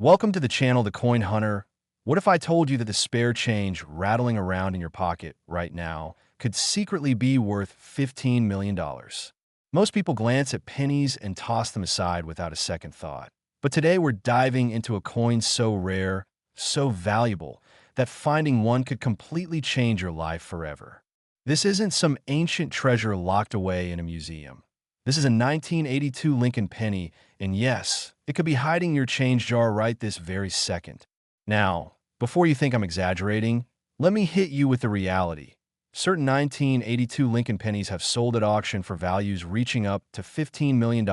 Welcome to the channel, The Coin Hunter. What if I told you that the spare change rattling around in your pocket right now could secretly be worth $15 million? Most people glance at pennies and toss them aside without a second thought. But today we're diving into a coin so rare, so valuable, that finding one could completely change your life forever. This isn't some ancient treasure locked away in a museum. This is a 1982 Lincoln Penny, and yes, it could be hiding in your change jar right this very second. Now, before you think I'm exaggerating, let me hit you with the reality. Certain 1982 Lincoln Pennies have sold at auction for values reaching up to $15 million,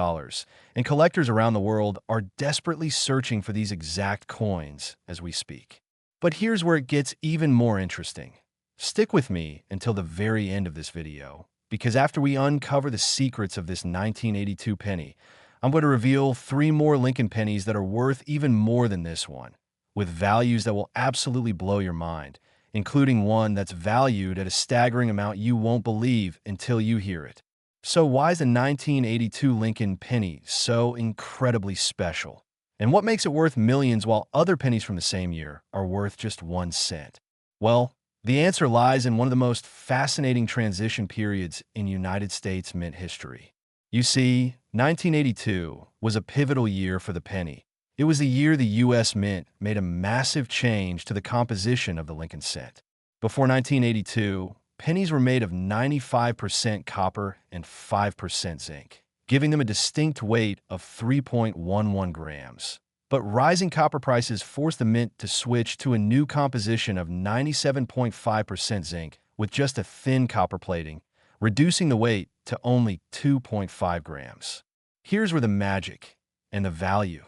and collectors around the world are desperately searching for these exact coins as we speak. But here's where it gets even more interesting. Stick with me until the very end of this video, because after we uncover the secrets of this 1982 penny, I'm going to reveal 3 more Lincoln Pennies that are worth even more than this one, with values that will absolutely blow your mind, including one that's valued at a staggering amount you won't believe until you hear it. So why is the 1982 Lincoln Penny so incredibly special? And what makes it worth millions while other pennies from the same year are worth just 1 cent? Well, the answer lies in one of the most fascinating transition periods in United States mint history. You see, 1982 was a pivotal year for the penny. It was the year the U.S. Mint made a massive change to the composition of the Lincoln cent. Before 1982, pennies were made of 95% copper and 5% zinc, giving them a distinct weight of 3.11 grams. But rising copper prices forced the mint to switch to a new composition of 97.5% zinc with just a thin copper plating, reducing the weight to only 2.5 grams. Here's where the magic and the value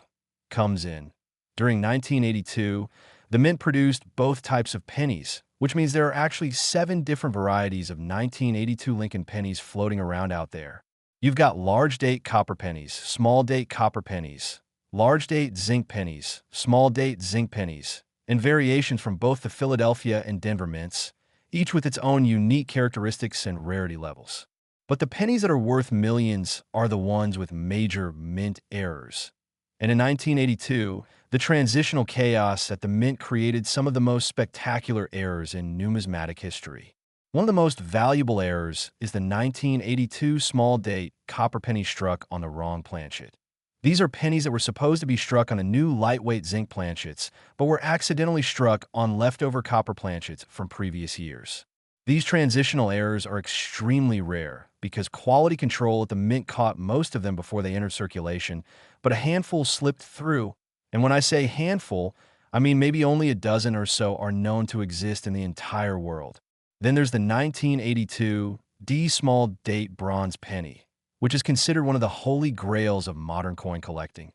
comes in. During 1982, the mint produced both types of pennies, which means there are actually 7 different varieties of 1982 Lincoln pennies floating around out there. You've got large date copper pennies, small date copper pennies, large date zinc pennies, small date zinc pennies, and variations from both the Philadelphia and Denver mints, each with its own unique characteristics and rarity levels. But the pennies that are worth millions are the ones with major mint errors. And in 1982, the transitional chaos at the mint created some of the most spectacular errors in numismatic history. One of the most valuable errors is the 1982 small date copper penny struck on the wrong planchet. These are pennies that were supposed to be struck on a new lightweight zinc planchets, but were accidentally struck on leftover copper planchets from previous years. These transitional errors are extremely rare because quality control at the mint caught most of them before they entered circulation, but a handful slipped through. And when I say handful, I mean maybe only a dozen or so are known to exist in the entire world. Then there's the 1982 D small date bronze penny, which is considered one of the holy grails of modern coin collecting.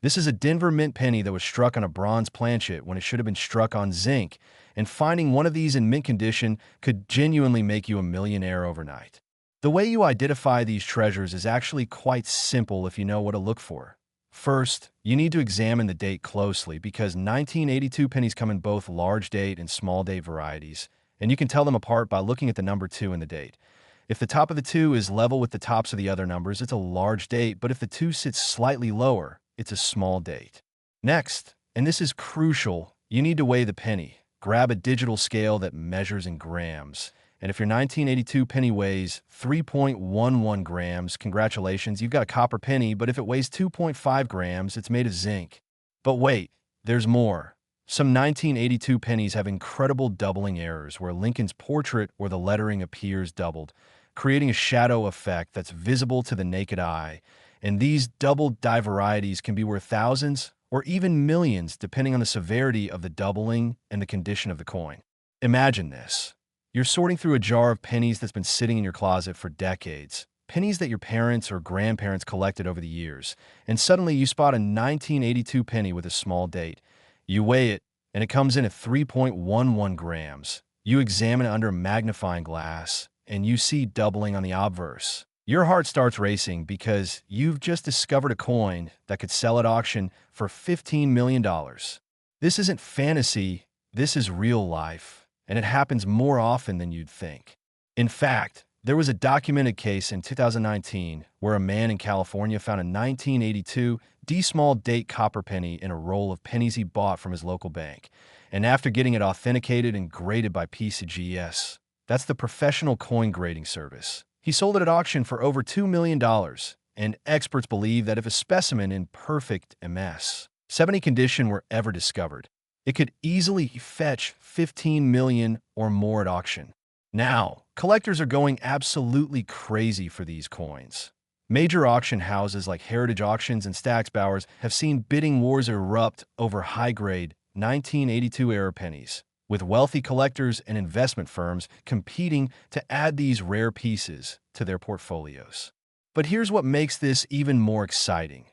This is a Denver mint penny that was struck on a bronze planchet when it should have been struck on zinc, and finding one of these in mint condition could genuinely make you a millionaire overnight. The way you identify these treasures is actually quite simple if you know what to look for. First, you need to examine the date closely because 1982 pennies come in both large date and small date varieties, and you can tell them apart by looking at the number 2 in the date. If the top of the 2 is level with the tops of the other numbers, it's a large date, but if the 2 sits slightly lower, it's a small date. Next, and this is crucial, you need to weigh the penny. Grab a digital scale that measures in grams. And if your 1982 penny weighs 3.11 grams, congratulations, you've got a copper penny, but if it weighs 2.5 grams, it's made of zinc. But wait, there's more. Some 1982 pennies have incredible doubling errors where Lincoln's portrait or the lettering appears doubled, creating a shadow effect that's visible to the naked eye. And these double die varieties can be worth thousands or even millions depending on the severity of the doubling and the condition of the coin. Imagine this. You're sorting through a jar of pennies that's been sitting in your closet for decades, pennies that your parents or grandparents collected over the years, and suddenly you spot a 1982 penny with a small date. You weigh it, and it comes in at 3.11 grams. You examine it under a magnifying glass, and you see doubling on the obverse. Your heart starts racing because you've just discovered a coin that could sell at auction for $15 million. This isn't fantasy, this is real life, and it happens more often than you'd think. In fact, There was a documented case in 2019 where a man in California found a 1982 D-small date copper penny in a roll of pennies he bought from his local bank. And after getting it authenticated and graded by PCGS, that's the professional coin grading service, he sold it at auction for over $2 million. And experts believe that if a specimen in perfect MS 70 condition were ever discovered, it could easily fetch $15 million or more at auction. Now, collectors are going absolutely crazy for these coins. Major auction houses like Heritage Auctions and Stack's Bowers have seen bidding wars erupt over high-grade 1982-era pennies, with wealthy collectors and investment firms competing to add these rare pieces to their portfolios. But here's what makes this even more exciting.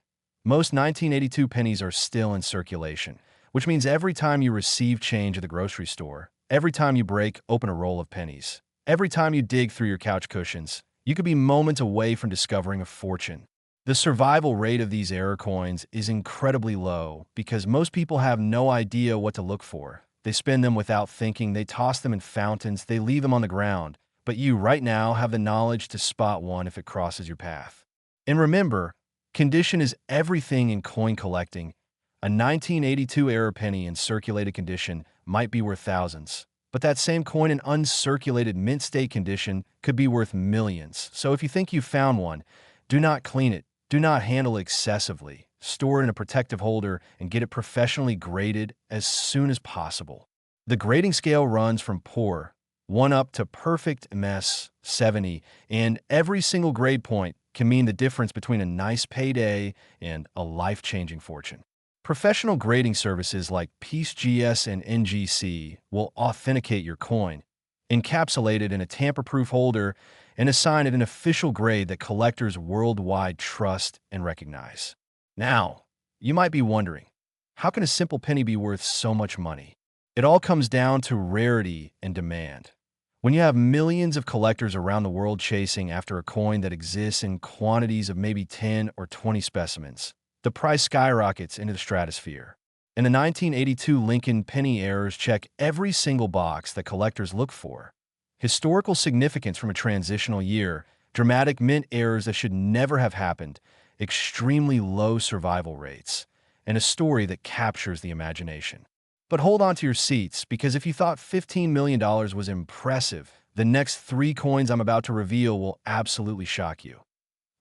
Most 1982 pennies are still in circulation, which means every time you receive change at the grocery store, every time you break open a roll of pennies, every time you dig through your couch cushions, you could be moments away from discovering a fortune. The survival rate of these error coins is incredibly low because most people have no idea what to look for. They spend them without thinking, they toss them in fountains, they leave them on the ground. But you right now have the knowledge to spot one if it crosses your path. And remember, condition is everything in coin collecting. A 1982 error penny in circulated condition might be worth thousands, but that same coin in uncirculated mint state condition could be worth millions. So if you think you found one, do not clean it, do not handle it excessively, store it in a protective holder, and get it professionally graded as soon as possible. The grading scale runs from poor 1 up to perfect MS 70, and every single grade point can mean the difference between a nice payday and a life-changing fortune. Professional grading services like PCGS and NGC will authenticate your coin, encapsulate it in a tamper-proof holder, and assign it an official grade that collectors worldwide trust and recognize. Now, you might be wondering, how can a simple penny be worth so much money? It all comes down to rarity and demand. When you have millions of collectors around the world chasing after a coin that exists in quantities of maybe 10 or 20 specimens, the price skyrockets into the stratosphere. And the 1982 Lincoln Penny errors check every single box that collectors look for. Historical significance from a transitional year, dramatic mint errors that should never have happened, extremely low survival rates, and a story that captures the imagination. But hold on to your seats, because if you thought $15 million was impressive, the next 3 coins I'm about to reveal will absolutely shock you.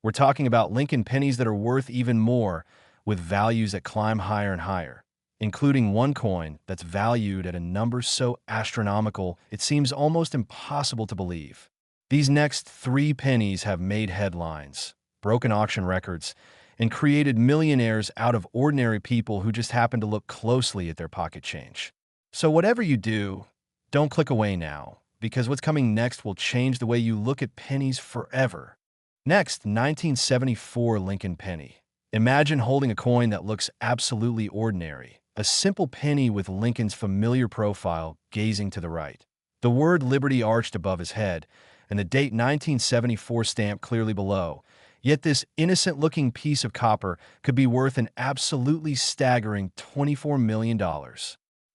We're talking about Lincoln pennies that are worth even more, with values that climb higher and higher, including one coin that's valued at a number so astronomical it seems almost impossible to believe. These next 3 pennies have made headlines, broken auction records, and created millionaires out of ordinary people who just happen to look closely at their pocket change. So whatever you do, don't click away now, because what's coming next will change the way you look at pennies forever. Next, 1974 Lincoln Penny. Imagine holding a coin that looks absolutely ordinary, a simple penny with Lincoln's familiar profile gazing to the right. The word Liberty arched above his head, and the date 1974 stamp clearly below. Yet this innocent-looking piece of copper could be worth an absolutely staggering $24 million.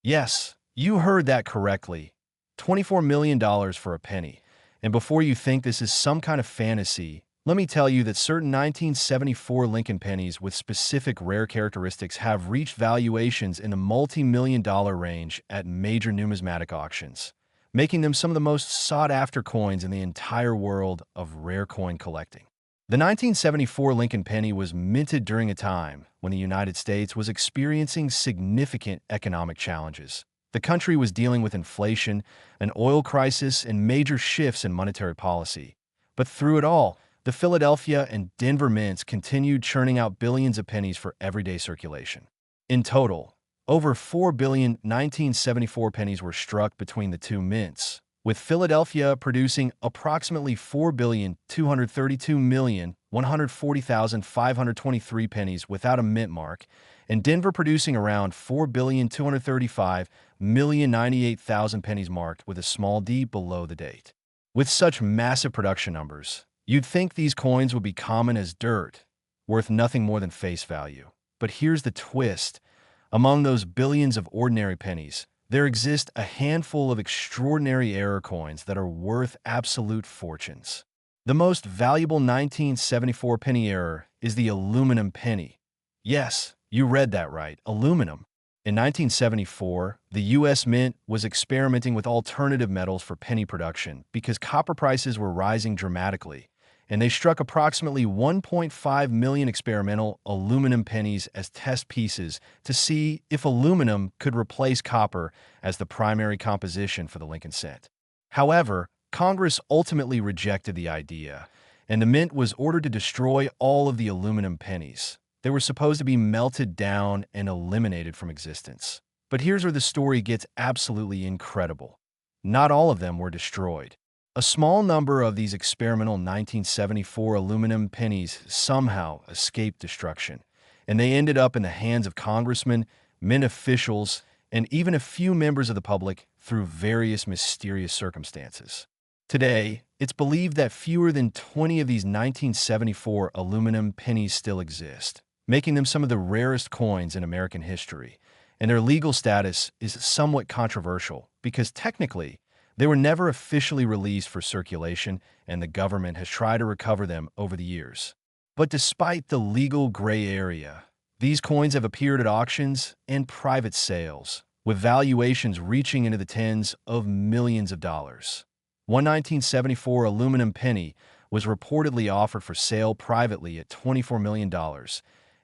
Yes, you heard that correctly. $24 million for a penny. And before you think this is some kind of fantasy, let me tell you that certain 1974 Lincoln pennies with specific rare characteristics have reached valuations in the multi-million-dollar range at major numismatic auctions, making them some of the most sought-after coins in the entire world of rare coin collecting. The 1974 Lincoln Penny was minted during a time when the United States was experiencing significant economic challenges. The country was dealing with inflation, an oil crisis, and major shifts in monetary policy. But through it all, the Philadelphia and Denver mints continued churning out billions of pennies for everyday circulation. In total, over 4 billion 1974 pennies were struck between the two mints, with Philadelphia producing approximately 4,232,140,523 pennies without a mint mark, and Denver producing around 4,235,098,000 pennies marked with a small d below the date. With such massive production numbers, you'd think these coins would be common as dirt, worth nothing more than face value. But here's the twist. Among those billions of ordinary pennies, There exist a handful of extraordinary error coins that are worth absolute fortunes. The most valuable 1974 penny error is the aluminum penny. Yes, you read that right, aluminum. In 1974, the U.S. Mint was experimenting with alternative metals for penny production because copper prices were rising dramatically, and they struck approximately 1.5 million experimental aluminum pennies as test pieces to see if aluminum could replace copper as the primary composition for the Lincoln cent. However, Congress ultimately rejected the idea, and the Mint was ordered to destroy all of the aluminum pennies. They were supposed to be melted down and eliminated from existence. But here's where the story gets absolutely incredible. Not all of them were destroyed. A small number of these experimental 1974 aluminum pennies somehow escaped destruction, and they ended up in the hands of congressmen, Mint officials, and even a few members of the public through various mysterious circumstances. Today, it's believed that fewer than 20 of these 1974 aluminum pennies still exist, making them some of the rarest coins in American history, and their legal status is somewhat controversial because technically, they were never officially released for circulation, and the government has tried to recover them over the years. But despite the legal gray area, these coins have appeared at auctions and private sales, with valuations reaching into the tens of millions of dollars. One 1974 aluminum penny was reportedly offered for sale privately at $24 million,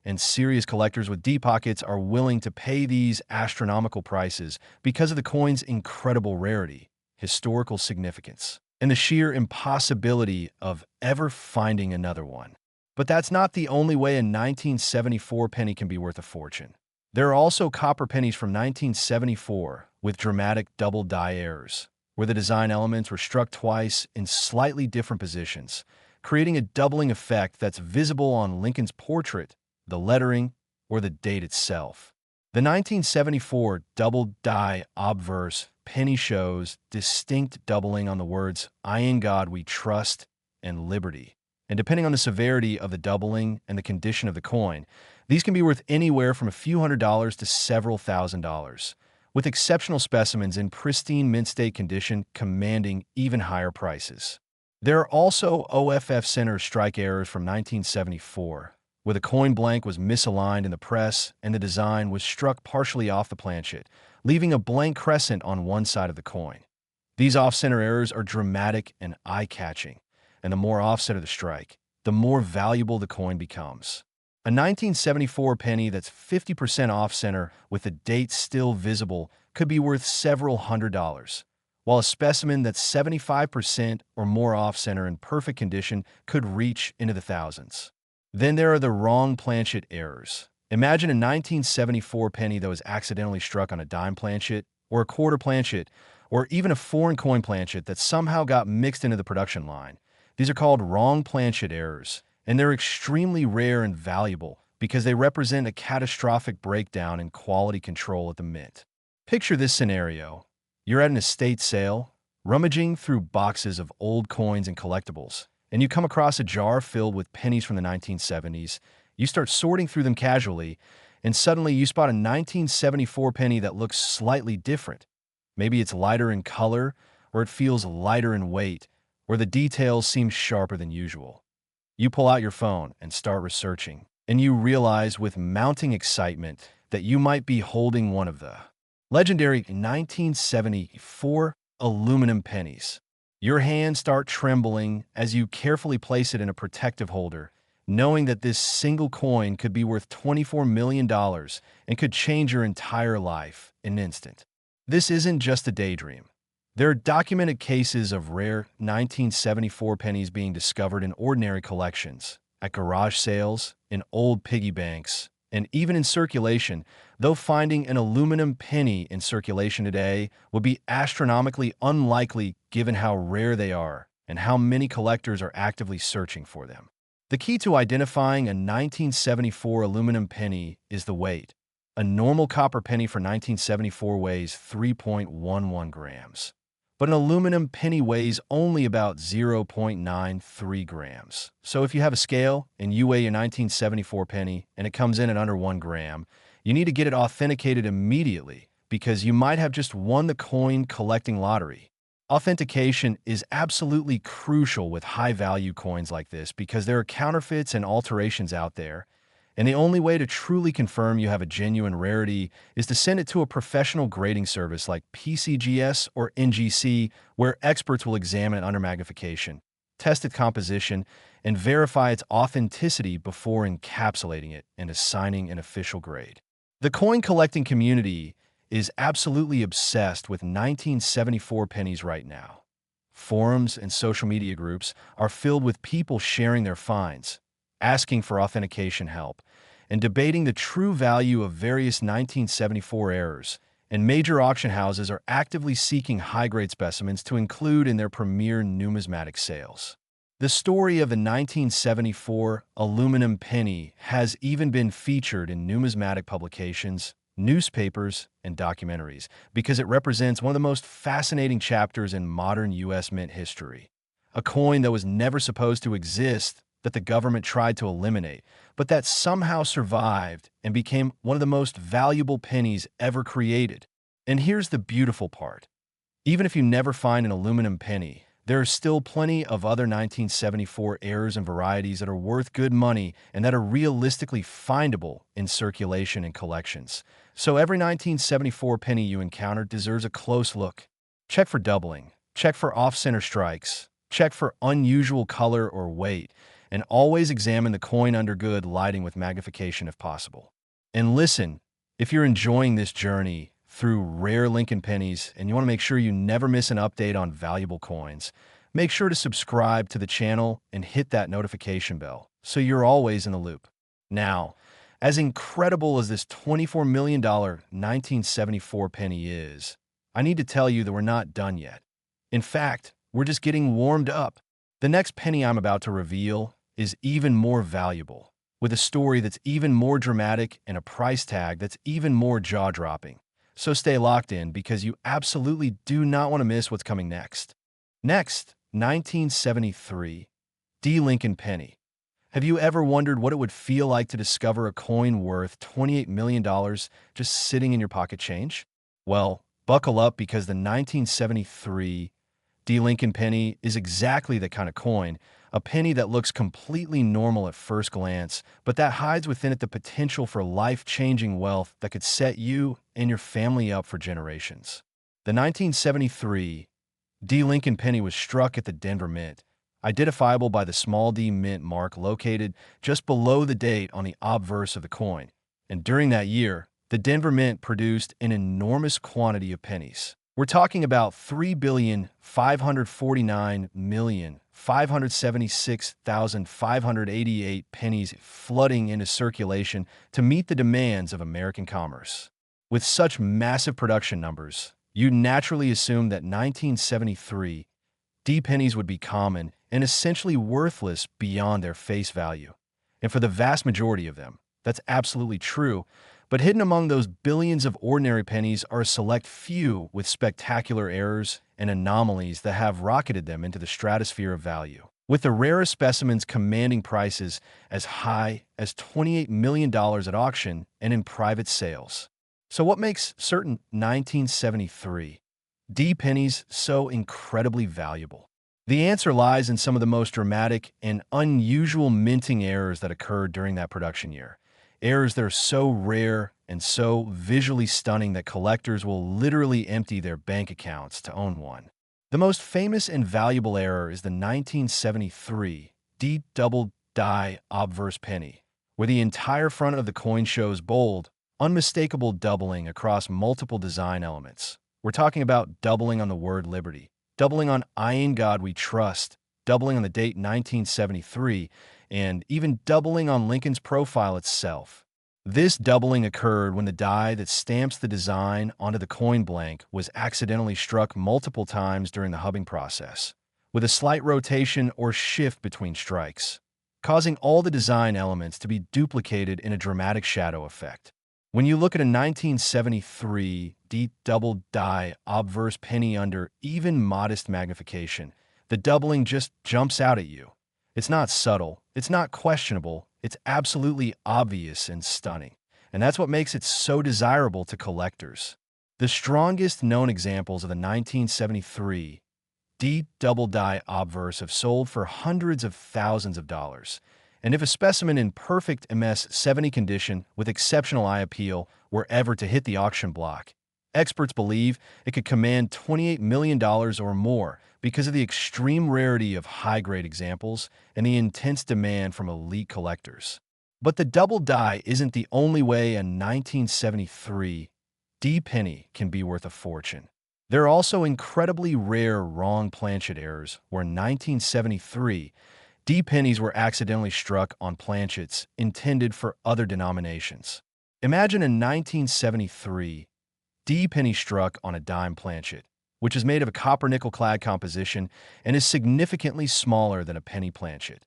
and serious collectors with deep pockets are willing to pay these astronomical prices because of the coin's incredible rarity, historical significance, and the sheer impossibility of ever finding another one. But that's not the only way a 1974 penny can be worth a fortune. There are also copper pennies from 1974 with dramatic double-die errors, where the design elements were struck twice in slightly different positions, creating a doubling effect that's visible on Lincoln's portrait, the lettering, or the date itself. The 1974 double-die obverse penny shows distinct doubling on the words, "I in God we trust," and "liberty." And depending on the severity of the doubling and the condition of the coin, these can be worth anywhere from a few $100s to several $1,000s, with exceptional specimens in pristine mint state condition commanding even higher prices. There are also OFF center strike errors from 1974, where the coin blank was misaligned in the press and the design was struck partially off the planchet, leaving a blank crescent on one side of the coin. These off-center errors are dramatic and eye-catching, and the more offset of the strike, the more valuable the coin becomes. A 1974 penny that's 50% off-center with the date still visible could be worth several $100s, while a specimen that's 75% or more off-center in perfect condition could reach into the thousands. Then there are the wrong planchet errors. Imagine a 1974 penny that was accidentally struck on a dime planchet, or a quarter planchet, or even a foreign coin planchet that somehow got mixed into the production line. These are called wrong planchet errors, and they're extremely rare and valuable because they represent a catastrophic breakdown in quality control at the mint. Picture this scenario. You're at an estate sale, rummaging through boxes of old coins and collectibles, and you come across a jar filled with pennies from the 1970s. You start sorting through them casually, and suddenly you spot a 1974 penny that looks slightly different. Maybe it's lighter in color, or it feels lighter in weight, or the details seem sharper than usual. You pull out your phone and start researching, and you realize with mounting excitement that you might be holding one of the legendary 1974 aluminum pennies. Your hands start trembling as you carefully place it in a protective holder, knowing that this single coin could be worth $24 million and could change your entire life in an instant. This isn't just a daydream. There are documented cases of rare 1974 pennies being discovered in ordinary collections, at garage sales, in old piggy banks, and even in circulation, though finding an aluminum penny in circulation today would be astronomically unlikely given how rare they are and how many collectors are actively searching for them. The key to identifying a 1974 aluminum penny is the weight. A normal copper penny for 1974 weighs 3.11 grams, but an aluminum penny weighs only about 0.93 grams. So if you have a scale and you weigh a 1974 penny and it comes in at under 1 gram, you need to get it authenticated immediately because you might have just won the coin collecting lottery. Authentication is absolutely crucial with high-value coins like this because there are counterfeits and alterations out there, and the only way to truly confirm you have a genuine rarity is to send it to a professional grading service like PCGS or NGC, where experts will examine it under magnification, test its composition, and verify its authenticity before encapsulating it and assigning an official grade. The coin collecting community is absolutely obsessed with 1974 pennies right now. Forums and social media groups are filled with people sharing their finds, asking for authentication help, and debating the true value of various 1974 errors, and major auction houses are actively seeking high-grade specimens to include in their premier numismatic sales. The story of the 1974 aluminum penny has even been featured in numismatic publications, newspapers, and documentaries because it represents one of the most fascinating chapters in modern U.S. mint history. A coin that was never supposed to exist, that the government tried to eliminate, but that somehow survived and became one of the most valuable pennies ever created. And here's the beautiful part. Even if you never find an aluminum penny, there are still plenty of other 1974 errors and varieties that are worth good money and that are realistically findable in circulation and collections. So every 1974 penny you encounter deserves a close look. Check for doubling, check for off-center strikes, check for unusual color or weight, and always examine the coin under good lighting with magnification if possible. And listen, if you're enjoying this journey through rare Lincoln pennies and you want to make sure you never miss an update on valuable coins, make sure to subscribe to the channel and hit that notification bell so you're always in the loop. Now, as incredible as this $24 million 1974 penny is, I need to tell you that we're not done yet. In fact, we're just getting warmed up. The next penny I'm about to reveal is even more valuable, with a story that's even more dramatic and a price tag that's even more jaw-dropping. So stay locked in because you absolutely do not want to miss what's coming next. Next, 1973, D. Lincoln Penny. Have you ever wondered what it would feel like to discover a coin worth $28 million just sitting in your pocket change? Well, buckle up because the 1973 D. Lincoln Penny is exactly the kind of coin, a penny that looks completely normal at first glance, but that hides within it the potential for life-changing wealth that could set you and your family up for generations. The 1973 D. Lincoln Penny was struck at the Denver Mint, identifiable by the small d mint mark located just below the date on the obverse of the coin. And during that year, the Denver Mint produced an enormous quantity of pennies. We're talking about 3,549,576,588 pennies flooding into circulation to meet the demands of American commerce. With such massive production numbers, you naturally assume that 1973 D pennies would be common and essentially worthless beyond their face value. And for the vast majority of them, that's absolutely true. But hidden among those billions of ordinary pennies are a select few with spectacular errors and anomalies that have rocketed them into the stratosphere of value, with the rarest specimens commanding prices as high as $28 million at auction and in private sales. So what makes certain 1973 D pennies so incredibly valuable? The answer lies in some of the most dramatic and unusual minting errors that occurred during that production year. Errors that are so rare and so visually stunning that collectors will literally empty their bank accounts to own one. The most famous and valuable error is the 1973 D double die obverse penny, where the entire front of the coin shows bold, unmistakable doubling across multiple design elements. We're talking about doubling on the word liberty, doubling on I in God we trust, doubling on the date 1973, and even doubling on Lincoln's profile itself. This doubling occurred when the die that stamps the design onto the coin blank was accidentally struck multiple times during the hubbing process, with a slight rotation or shift between strikes, causing all the design elements to be duplicated in a dramatic shadow effect. When you look at a 1973 D double die obverse penny under even modest magnification, the doubling just jumps out at you. It's not subtle, it's not questionable, it's absolutely obvious and stunning. And that's what makes it so desirable to collectors. The strongest known examples of the 1973 D double die obverse have sold for hundreds of thousands of dollars. And if a specimen in perfect MS-70 condition with exceptional eye appeal were ever to hit the auction block, experts believe it could command $28 million or more because of the extreme rarity of high-grade examples and the intense demand from elite collectors. But the double die isn't the only way a 1973 D penny can be worth a fortune. There are also incredibly rare wrong planchet errors where 1973 D pennies were accidentally struck on planchets intended for other denominations. Imagine a 1973 D penny struck on a dime planchet, which is made of a copper-nickel clad composition and is significantly smaller than a penny planchet.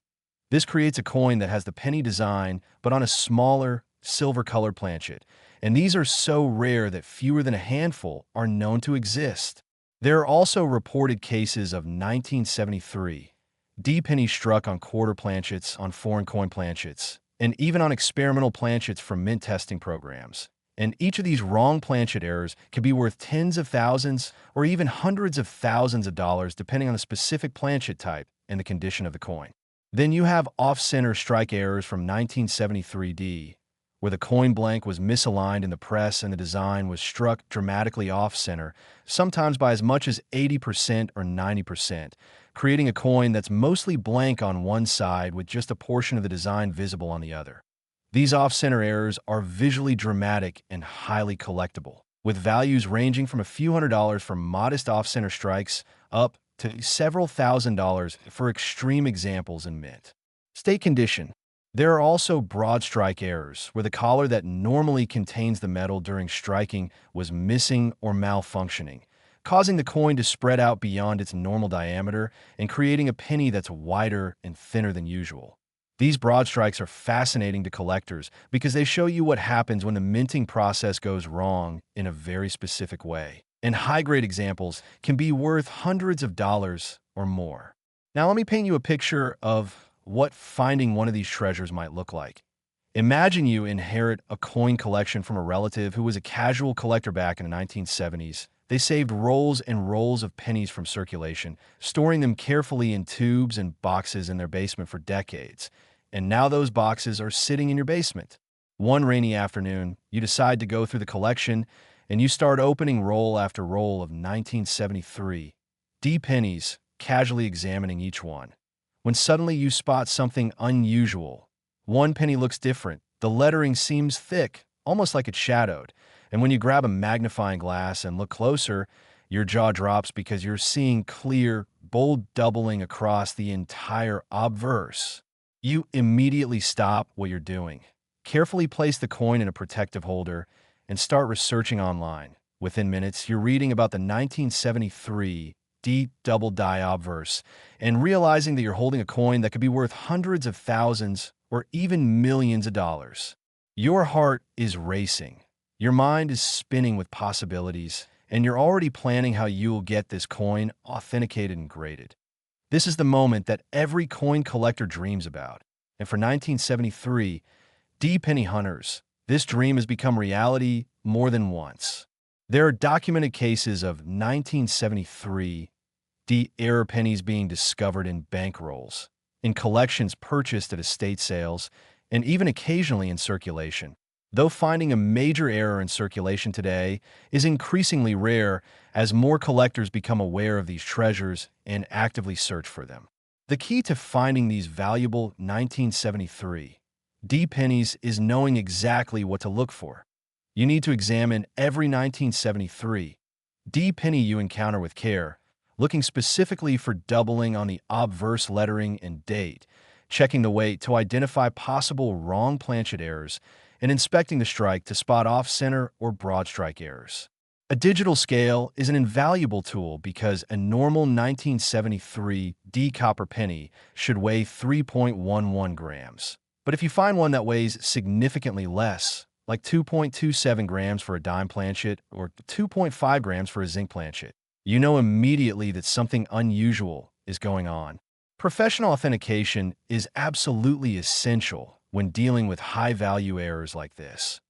This creates a coin that has the penny design but on a smaller, silver-colored planchet, and these are so rare that fewer than a handful are known to exist. There are also reported cases of 1973 D pennies struck on quarter planchets, on foreign coin planchets, and even on experimental planchets from mint testing programs. And each of these wrong planchet errors can be worth tens of thousands or even hundreds of thousands of dollars depending on the specific planchet type and the condition of the coin. Then you have off-center strike errors from 1973 D, where the coin blank was misaligned in the press and the design was struck dramatically off-center, sometimes by as much as 80% or 90%, creating a coin that's mostly blank on one side with just a portion of the design visible on the other. These off-center errors are visually dramatic and highly collectible, with values ranging from a few $100s for modest off-center strikes up to several $1,000s for extreme examples in mint. State condition. There are also broad strike errors, where the collar that normally contains the metal during striking was missing or malfunctioning, causing the coin to spread out beyond its normal diameter and creating a penny that's wider and thinner than usual. These broad strikes are fascinating to collectors because they show you what happens when the minting process goes wrong in a very specific way. And high-grade examples can be worth hundreds of dollars or more. Now let me paint you a picture of what finding one of these treasures might look like. Imagine you inherit a coin collection from a relative who was a casual collector back in the 1970s. They saved rolls and rolls of pennies from circulation, storing them carefully in tubes and boxes in their basement for decades. And now those boxes are sitting in your basement. One rainy afternoon, you decide to go through the collection, and you start opening roll after roll of 1973 D pennies, casually examining each one, when suddenly you spot something unusual. One penny looks different. The lettering seems thick, almost like it's shadowed. And when you grab a magnifying glass and look closer, your jaw drops because you're seeing clear, bold doubling across the entire obverse. You immediately stop what you're doing. Carefully place the coin in a protective holder and start researching online. Within minutes, you're reading about the 1973 D double die obverse and realizing that you're holding a coin that could be worth hundreds of thousands or even millions of dollars. Your heart is racing. Your mind is spinning with possibilities, and you're already planning how you will get this coin authenticated and graded. This is the moment that every coin collector dreams about. And for 1973 D penny hunters, this dream has become reality more than once. There are documented cases of 1973 D error pennies being discovered in bankrolls, in collections purchased at estate sales, and even occasionally in circulation. Though finding a major error in circulation today is increasingly rare as more collectors become aware of these treasures and actively search for them. The key to finding these valuable 1973 D pennies is knowing exactly what to look for. You need to examine every 1973 D penny you encounter with care, looking specifically for doubling on the obverse lettering and date, checking the weight to identify possible wrong planchet errors, and inspecting the strike to spot off-center or broad strike errors. A digital scale is an invaluable tool because a normal 1973 D copper penny should weigh 3.11 grams. But if you find one that weighs significantly less, like 2.27 grams for a dime planchet or 2.5 grams for a zinc planchet, you know immediately that something unusual is going on. Professional authentication is absolutely essential when dealing with high-value errors like this.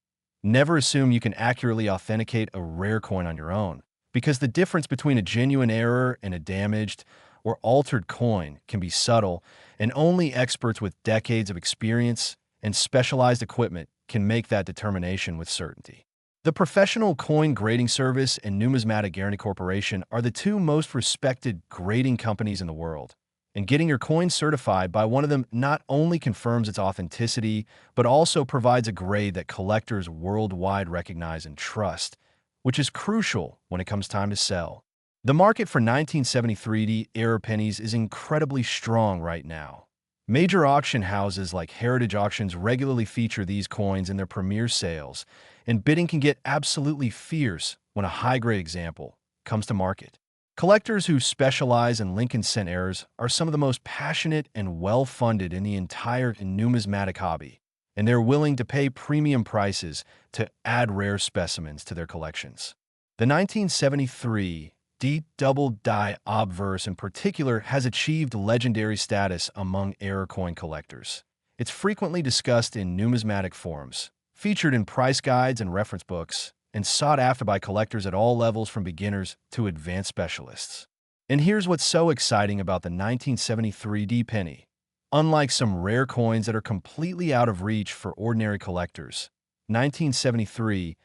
Never assume you can accurately authenticate a rare coin on your own, because the difference between a genuine error and a damaged or altered coin can be subtle, and only experts with decades of experience and specialized equipment can make that determination with certainty. The Professional Coin Grading Service and Numismatic Guarantee Corporation are the two most respected grading companies in the world, and getting your coin certified by one of them not only confirms its authenticity, but also provides a grade that collectors worldwide recognize and trust, which is crucial when it comes time to sell. The market for 1973 era pennies is incredibly strong right now. Major auction houses like Heritage Auctions regularly feature these coins in their premier sales, and bidding can get absolutely fierce when a high-grade example comes to market. Collectors who specialize in Lincoln cent errors are some of the most passionate and well-funded in the entire numismatic hobby, and they're willing to pay premium prices to add rare specimens to their collections. The 1973 deep double die obverse in particular has achieved legendary status among error coin collectors. It's frequently discussed in numismatic forums, featured in price guides and reference books, and sought after by collectors at all levels from beginners to advanced specialists. And here's what's so exciting about the 1973 D penny. Unlike some rare coins that are completely out of reach for ordinary collectors, 1973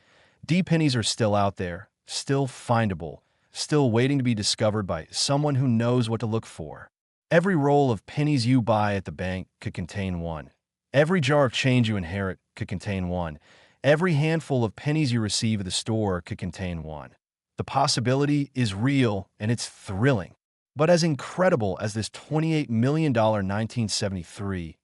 D pennies are still out there, still findable, still waiting to be discovered by someone who knows what to look for. Every roll of pennies you buy at the bank could contain one. Every jar of change you inherit could contain one. Every handful of pennies you receive at the store could contain one. The possibility is real, and it's thrilling. But as incredible as this $28 million 1973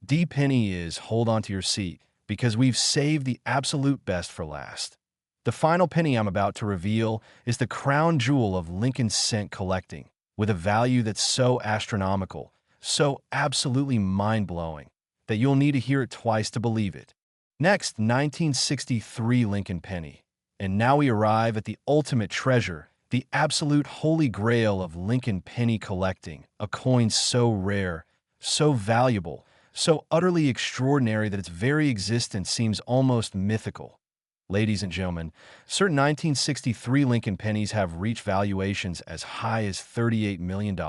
D penny is, hold on to your seat, because we've saved the absolute best for last. The final penny I'm about to reveal is the crown jewel of Lincoln cent collecting, with a value that's so astronomical, so absolutely mind-blowing, that you'll need to hear it twice to believe it. Next, 1963 Lincoln penny. And now we arrive at the ultimate treasure, the absolute holy grail of Lincoln penny collecting, a coin so rare, so valuable, so utterly extraordinary that its very existence seems almost mythical. Ladies and gentlemen, certain 1963 Lincoln pennies have reached valuations as high as $38 million,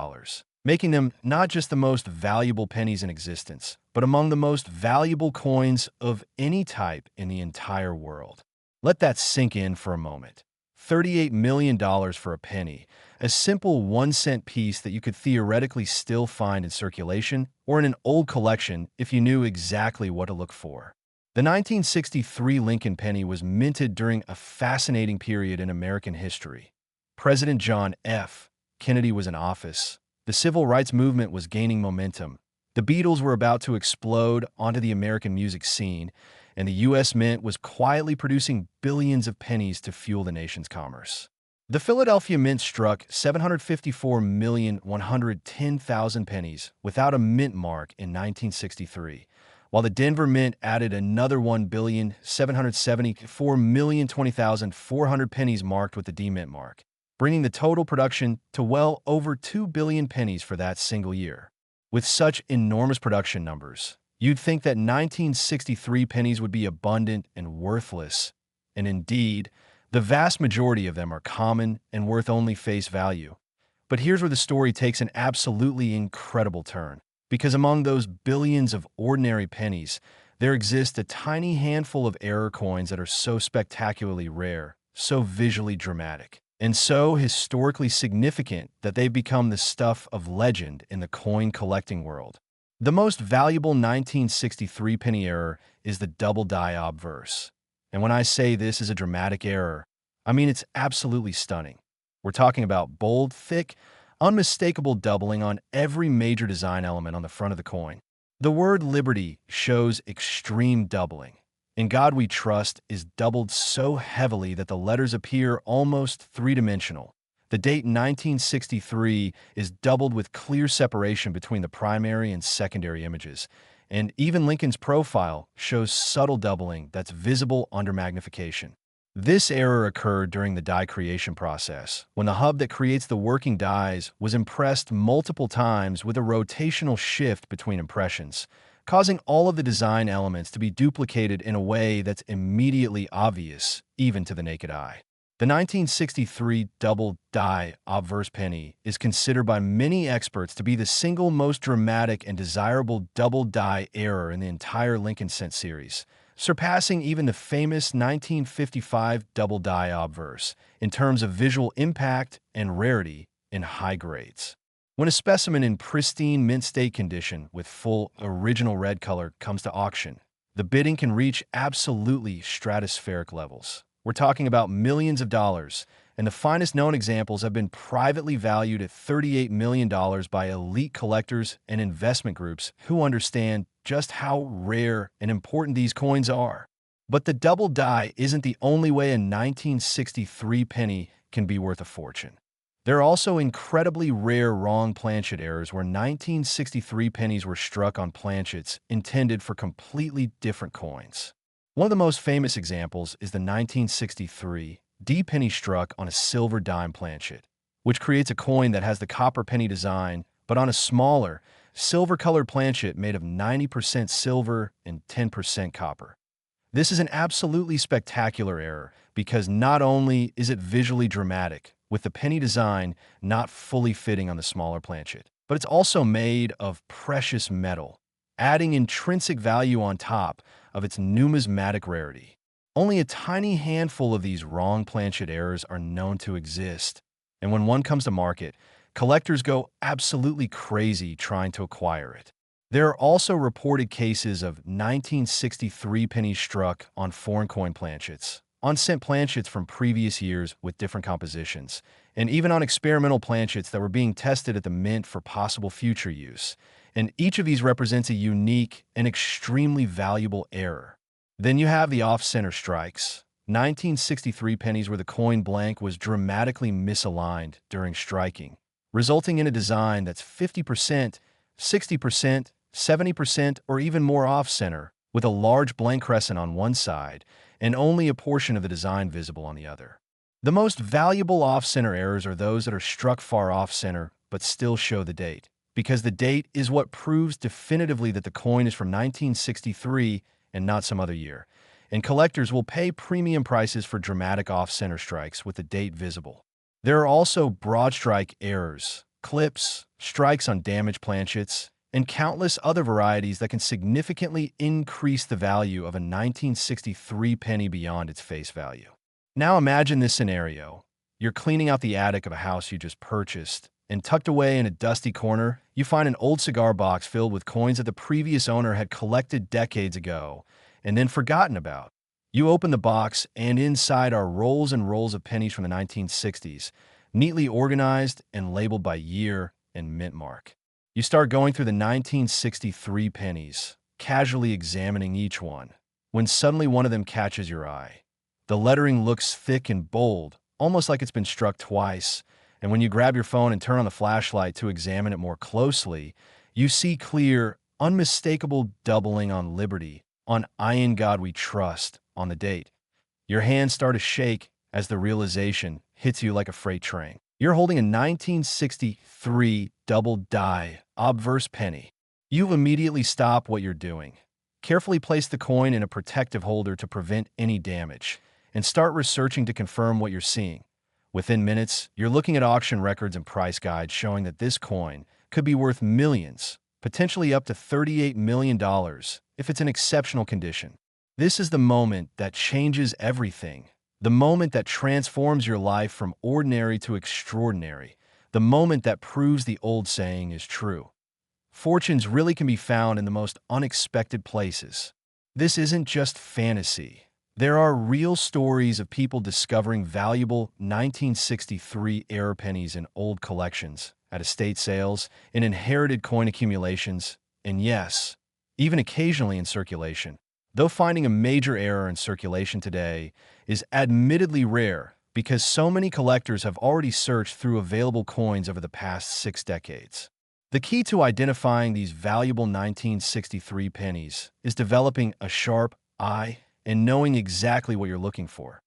making them not just the most valuable pennies in existence, but among the most valuable coins of any type in the entire world. Let that sink in for a moment. $38 million for a penny, a simple 1-cent piece that you could theoretically still find in circulation or in an old collection if you knew exactly what to look for. The 1963 Lincoln penny was minted during a fascinating period in American history. President John F. Kennedy was in office. The civil rights movement was gaining momentum. The Beatles were about to explode onto the American music scene, and the U.S. Mint was quietly producing billions of pennies to fuel the nation's commerce. The Philadelphia Mint struck 754,110,000 pennies without a mint mark in 1963, while the Denver Mint added another 1,774,020,400 pennies marked with the D-Mint mark, bringing the total production to well over 2 billion pennies for that single year. With such enormous production numbers, you'd think that 1963 pennies would be abundant and worthless, and indeed, the vast majority of them are common and worth only face value. But here's where the story takes an absolutely incredible turn. Because among those billions of ordinary pennies, there exists a tiny handful of error coins that are so spectacularly rare, so visually dramatic, and so historically significant that they've become the stuff of legend in the coin collecting world. The most valuable 1963 penny error is the double die obverse. And when I say this is a dramatic error, I mean it's absolutely stunning. We're talking about bold, thick, unmistakable doubling on every major design element on the front of the coin. The word liberty shows extreme doubling. In God We Trust is doubled so heavily that the letters appear almost three-dimensional. The date 1963 is doubled with clear separation between the primary and secondary images, and even Lincoln's profile shows subtle doubling that's visible under magnification. This error occurred during the die creation process, when the hub that creates the working dies was impressed multiple times with a rotational shift between impressions, causing all of the design elements to be duplicated in a way that's immediately obvious, even to the naked eye. The 1963 double-die obverse penny is considered by many experts to be the single most dramatic and desirable double-die error in the entire Lincoln Cent series, surpassing even the famous 1955 double-die obverse in terms of visual impact and rarity in high grades. When a specimen in pristine mint state condition with full original red color comes to auction, the bidding can reach absolutely stratospheric levels. We're talking about millions of dollars, and the finest known examples have been privately valued at $38 million by elite collectors and investment groups who understand just how rare and important these coins are. But the double die isn't the only way a 1963 penny can be worth a fortune. There are also incredibly rare wrong planchet errors where 1963 pennies were struck on planchets intended for completely different coins. One of the most famous examples is the 1963 D penny struck on a silver dime planchet, which creates a coin that has the copper penny design, but on a smaller, silver-colored planchet made of 90% silver and 10% copper. This is an absolutely spectacular error because not only is it visually dramatic, with the penny design not fully fitting on the smaller planchet, but it's also made of precious metal, adding intrinsic value on top of its numismatic rarity. Only a tiny handful of these wrong planchet errors are known to exist, and when one comes to market, collectors go absolutely crazy trying to acquire it. There are also reported cases of 1963 pennies struck on foreign coin planchets, on cent planchets from previous years with different compositions, and even on experimental planchets that were being tested at the mint for possible future use. And each of these represents a unique and extremely valuable error. Then you have the off-center strikes. 1963 pennies where the coin blank was dramatically misaligned during striking, resulting in a design that's 50%, 60%, 70%, or even more off-center, with a large blank crescent on one side and only a portion of the design visible on the other. The most valuable off-center errors are those that are struck far off-center but still show the date, because the date is what proves definitively that the coin is from 1963 and not some other year, and collectors will pay premium prices for dramatic off-center strikes with the date visible. There are also broad strike errors, clips, strikes on damaged planchets, and countless other varieties that can significantly increase the value of a 1963 penny beyond its face value. Now imagine this scenario. You're cleaning out the attic of a house you just purchased, and tucked away in a dusty corner, you find an old cigar box filled with coins that the previous owner had collected decades ago and then forgotten about. You open the box, and inside are rolls and rolls of pennies from the 1960s, neatly organized and labeled by year and mint mark. You start going through the 1963 pennies, casually examining each one, when suddenly one of them catches your eye. The lettering looks thick and bold, almost like it's been struck twice, and when you grab your phone and turn on the flashlight to examine it more closely, you see clear, unmistakable doubling on Liberty, on I in God We Trust, on the date. Your hands start to shake as the realization hits you like a freight train. You're holding a 1963 double-die obverse penny. You immediately stop what you're doing. Carefully place the coin in a protective holder to prevent any damage, and start researching to confirm what you're seeing. Within minutes, you're looking at auction records and price guides showing that this coin could be worth millions, potentially up to $38 million if it's in exceptional condition. This is the moment that changes everything. The moment that transforms your life from ordinary to extraordinary. The moment that proves the old saying is true. Fortunes really can be found in the most unexpected places. This isn't just fantasy. There are real stories of people discovering valuable 1963 era pennies in old collections, at estate sales, in inherited coin accumulations, and yes, even occasionally in circulation. Though finding a major error in circulation today is admittedly rare because so many collectors have already searched through available coins over the past 6 decades. The key to identifying these valuable 1963 pennies is developing a sharp eye and knowing exactly what you're looking for.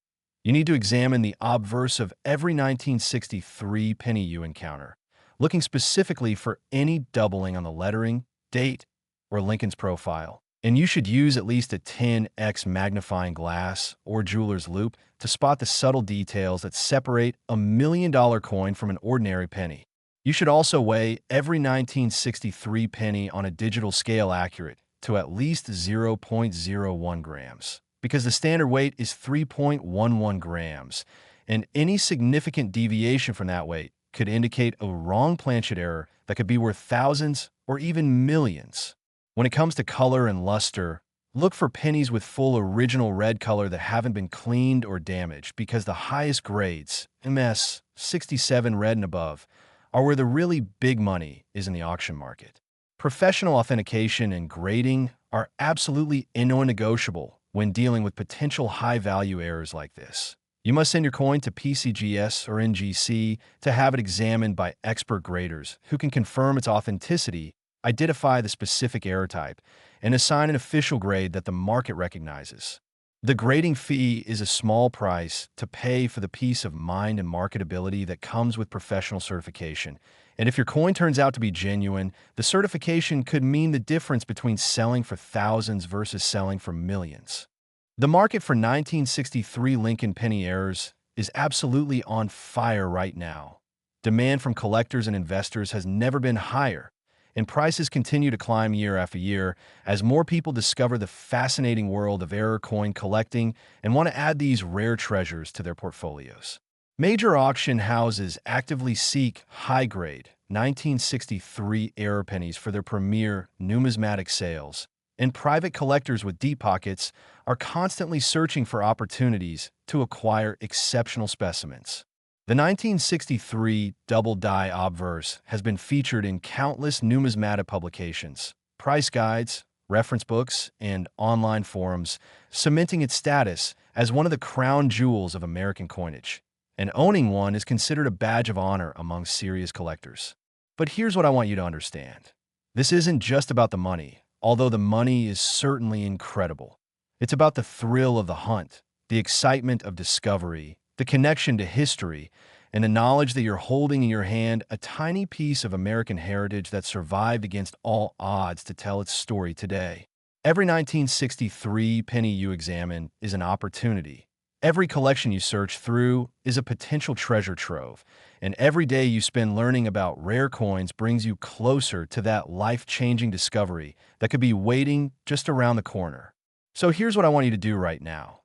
You need to examine the obverse of every 1963 penny you encounter, looking specifically for any doubling on the lettering, date, or Lincoln's profile. And you should use at least a 10x magnifying glass or jeweler's loupe to spot the subtle details that separate a $1,000,000 coin from an ordinary penny. You should also weigh every 1963 penny on a digital scale accurate to at least 0.01 grams, because the standard weight is 3.11 grams, and any significant deviation from that weight could indicate a wrong planchet error that could be worth thousands or even millions. When it comes to color and luster, look for pennies with full original red color that haven't been cleaned or damaged, because the highest grades, MS 67 red and above, are where the really big money is in the auction market. Professional authentication and grading are absolutely non-negotiable when dealing with potential high-value errors like this. You must send your coin to PCGS or NGC to have it examined by expert graders who can confirm its authenticity, identify the specific error type, and assign an official grade that the market recognizes. The grading fee is a small price to pay for the peace of mind and marketability that comes with professional certification. And if your coin turns out to be genuine, the certification could mean the difference between selling for thousands versus selling for millions. The market for 1963 Lincoln penny errors is absolutely on fire right now. Demand from collectors and investors has never been higher, and prices continue to climb year after year as more people discover the fascinating world of error coin collecting and want to add these rare treasures to their portfolios. Major auction houses actively seek high-grade 1963 error pennies for their premier numismatic sales, and private collectors with deep pockets are constantly searching for opportunities to acquire exceptional specimens. The 1963 double die obverse has been featured in countless numismatic publications, price guides, reference books, and online forums, cementing its status as one of the crown jewels of American coinage. And owning one is considered a badge of honor among serious collectors. But here's what I want you to understand. This isn't just about the money, although the money is certainly incredible. It's about the thrill of the hunt, the excitement of discovery, the connection to history, and the knowledge that you're holding in your hand a tiny piece of American heritage that survived against all odds to tell its story today. Every 1963 penny you examine is an opportunity. Every collection you search through is a potential treasure trove, and every day you spend learning about rare coins brings you closer to that life-changing discovery that could be waiting just around the corner. So here's what I want you to do right now.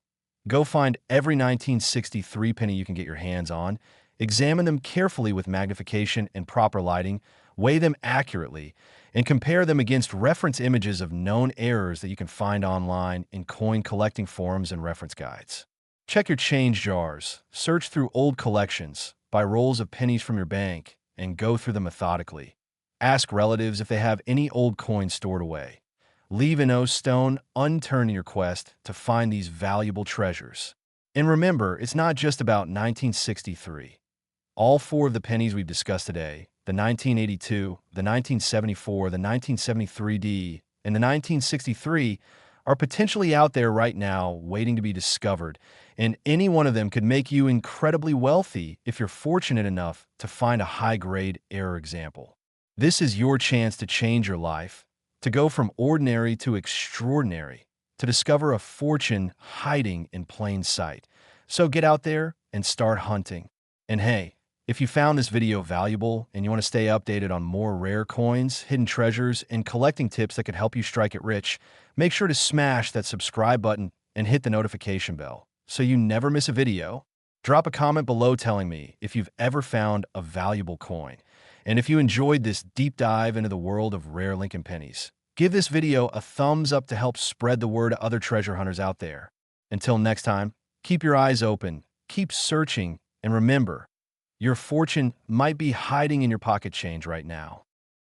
Go find every 1963 penny you can get your hands on, examine them carefully with magnification and proper lighting, weigh them accurately, and compare them against reference images of known errors that you can find online in coin collecting forums and reference guides. Check your change jars, search through old collections, buy rolls of pennies from your bank, and go through them methodically. Ask relatives if they have any old coins stored away. Leave no stone unturned in your quest to find these valuable treasures. And remember, it's not just about 1963. All four of the pennies we've discussed today, the 1982, the 1974, the 1973D, and the 1963, are potentially out there right now waiting to be discovered, and any one of them could make you incredibly wealthy if you're fortunate enough to find a high-grade error example. This is your chance to change your life, to go from ordinary to extraordinary, to discover a fortune hiding in plain sight. So get out there and start hunting. And hey, if you found this video valuable and you want to stay updated on more rare coins, hidden treasures, and collecting tips that could help you strike it rich, make sure to smash that subscribe button and hit the notification bell so you never miss a video. Drop a comment below telling me if you've ever found a valuable coin. And if you enjoyed this deep dive into the world of rare Lincoln pennies, give this video a thumbs up to help spread the word to other treasure hunters out there. Until next time, keep your eyes open, keep searching, and remember, your fortune might be hiding in your pocket change right now.